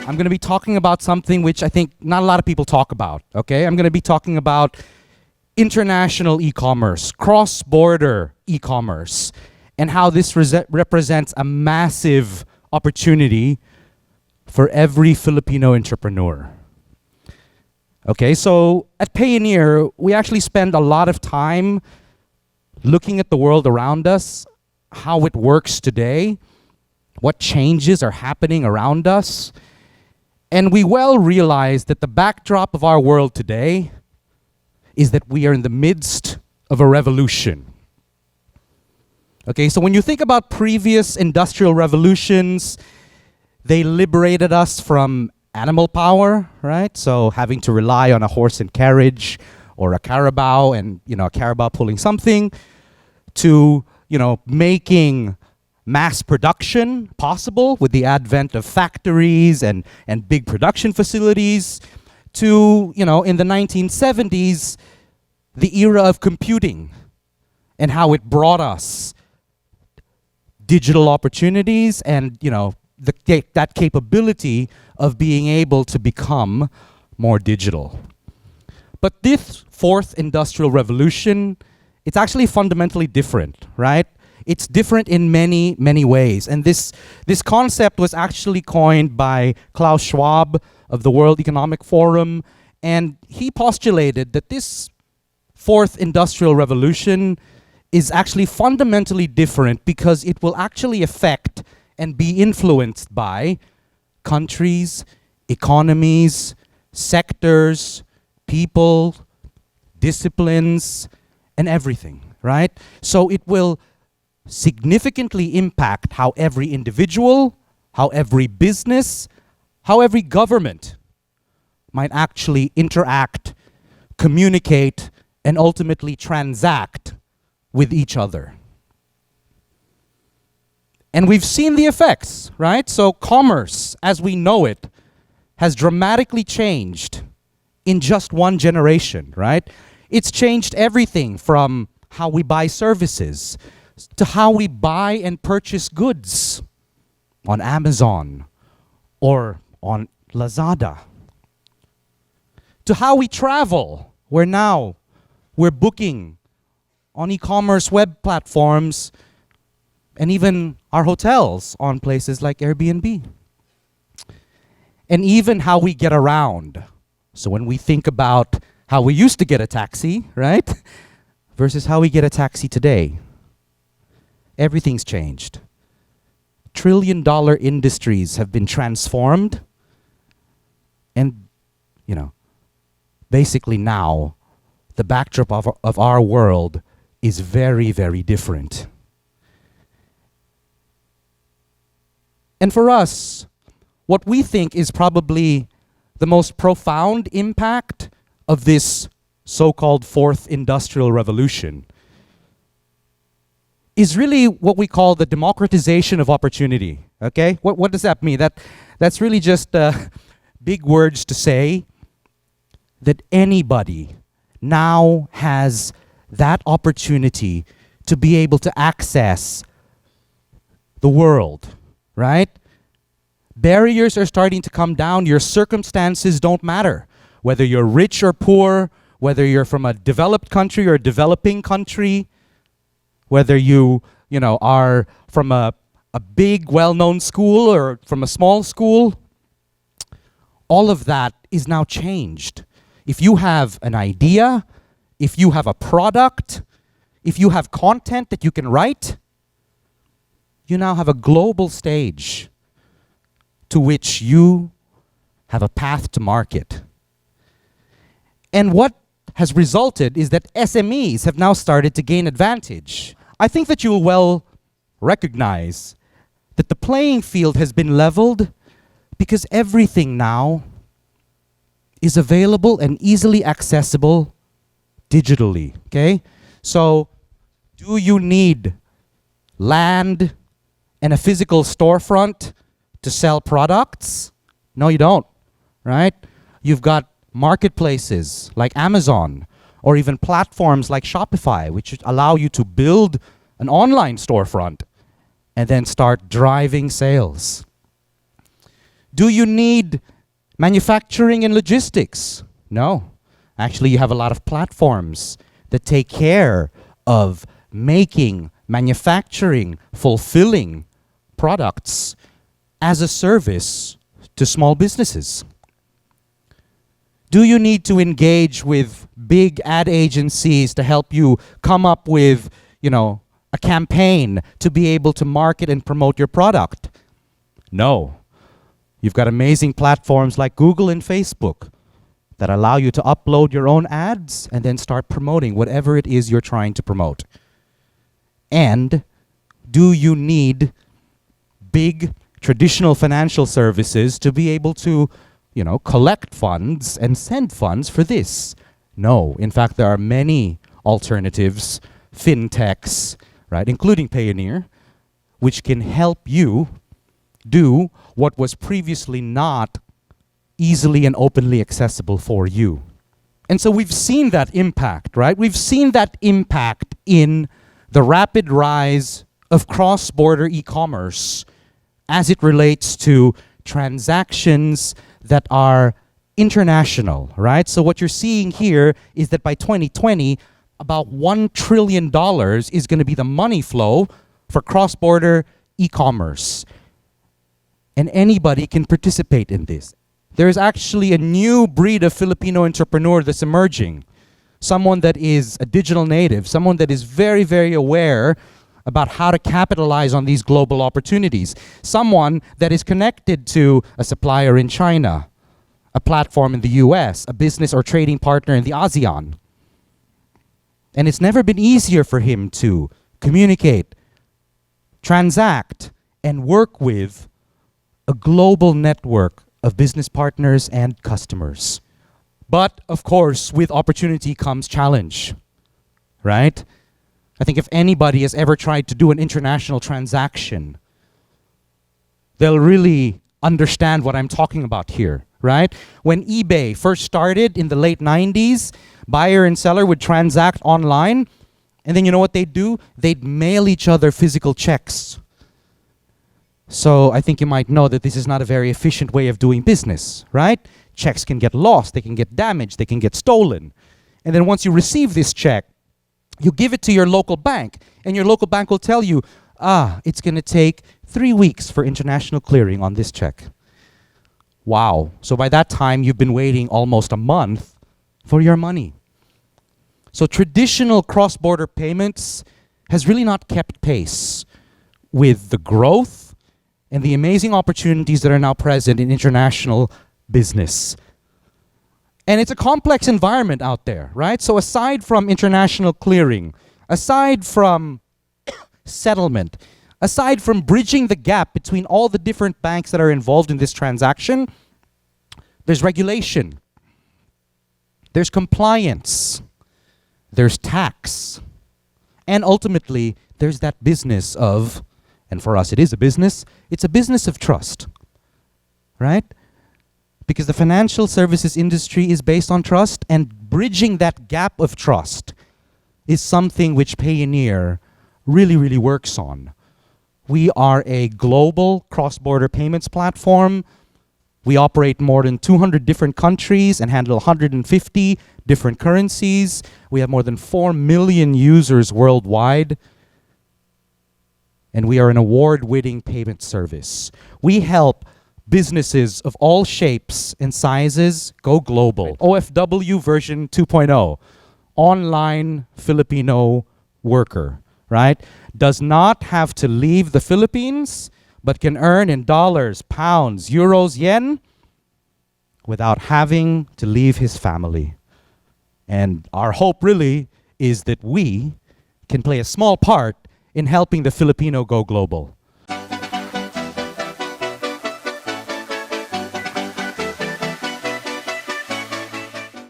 I'm going to be talking about something which I think not a lot of people talk about, okay? I'm going to be talking about international e-commerce, cross-border e-commerce, and how this represents a massive opportunity for every Filipino entrepreneur. Okay, so at Payoneer, we actually spend a lot of time looking at the world around us, how it works today, what changes are happening around us, and we well realize that the backdrop of our world today is that we are in the midst of a revolution. Okay, so when you think about previous industrial revolutions, they liberated us from animal power, right? So having to rely on a horse and carriage or a carabao and, a carabao pulling something to, making mass production possible with the advent of factories and big production facilities to, in the 1970s, the era of computing and how it brought us digital opportunities and, that capability of being able to become more digital. But this fourth industrial revolution, it's actually fundamentally different, right? It's different in many, many ways. And this concept was actually coined by Klaus Schwab of the World Economic Forum. And he postulated that this fourth industrial revolution is actually fundamentally different because it will actually affect and be influenced by countries, economies, sectors, people, disciplines, and everything, right? So it will significantly impact how every individual, how every business, how every government might actually interact, communicate, and ultimately transact with each other. And we've seen the effects, right? So commerce, as we know it, has dramatically changed in just one generation, right? It's changed everything from how we buy services to how we buy and purchase goods on Amazon or on Lazada, to how we travel, where now we're booking on e-commerce web platforms and even our hotels on places like Airbnb. And even how we get around. So when we think about how we used to get a taxi, right? Versus how we get a taxi today. Everything's changed. Trillion-dollar industries have been transformed. And, basically now, the backdrop of our world is very, very different. And for us, what we think is probably the most profound impact of this so-called fourth industrial revolution is really what we call the democratization of opportunity, okay? What does that mean? That's really just big words to say that anybody now has that opportunity to be able to access the world, right? Barriers are starting to come down. Your circumstances don't matter. Whether you're rich or poor, whether you're from a developed country or a developing country, whether you are from a big, well-known school or from a small school, all of that is now changed. If you have an idea, if you have a product, if you have content that you can write, you now have a global stage to which you have a path to market. And what has resulted is that SMEs have now started to gain advantage. I think that you will well recognize that the playing field has been leveled because everything now is available and easily accessible digitally, okay? So, do you need land and a physical storefront to sell products? No, you don't, right? You've got marketplaces like Amazon or even platforms like Shopify, which allow you to build an online storefront and then start driving sales. Do you need manufacturing and logistics? No. Actually, you have a lot of platforms that take care of making, manufacturing, fulfilling products as a service to small businesses. Do you need to engage with big ad agencies to help you come up with, a campaign to be able to market and promote your product? No. You've got amazing platforms like Google and Facebook that allow you to upload your own ads and then start promoting whatever it is you're trying to promote. And do you need big traditional financial services to be able to, collect funds and send funds for this? No. In fact, there are many alternatives, fintechs, right, including Payoneer, which can help you do what was previously not easily and openly accessible for you. And so we've seen that impact, right? We've seen that impact in the rapid rise of cross-border e-commerce as it relates to transactions that are international, right? So what you're seeing here is that by 2020, about $1 trillion is going to be the money flow for cross-border e-commerce. And anybody can participate in this. There's actually a new breed of Filipino entrepreneur that's emerging. Someone that is a digital native, someone that is very, very aware about how to capitalize on these global opportunities. Someone that is connected to a supplier in China, a platform in the US, a business or trading partner in the ASEAN. And it's never been easier for him to communicate, transact, and work with a global network of business partners and customers. But, of course, with opportunity comes challenge, right? I think if anybody has ever tried to do an international transaction, they'll really understand what I'm talking about here, right? When eBay first started in the late 90s, buyer and seller would transact online, and then you know what they'd do? They'd mail each other physical checks. So I think you might know that this is not a very efficient way of doing business, right? Checks can get lost, they can get damaged, they can get stolen. And then once you receive this check, you give it to your local bank, and your local bank will tell you, it's going to take 3 weeks for international clearing on this check. Wow. So by that time, you've been waiting almost a month for your money. So traditional cross-border payments has really not kept pace with the growth and the amazing opportunities that are now present in international business. And it's a complex environment out there, right? So aside from international clearing, aside from settlement, aside from bridging the gap between all the different banks that are involved in this transaction, there's regulation, there's compliance, there's tax, and ultimately, there's that business of, and for us it is a business, it's a business of trust, right? Because the financial services industry is based on trust, and bridging that gap of trust is something which Payoneer really, really works on. We are a global cross-border payments platform. We operate more than 200 different countries and handle 150 different currencies. We have more than 4 million users worldwide. And we are an award-winning payment service. We help businesses of all shapes and sizes go global. OFW version 2.0, online Filipino worker, right? Does not have to leave the Philippines, but can earn in dollars, pounds, euros, yen, without having to leave his family. And our hope really is that we can play a small part in helping the Filipino go global.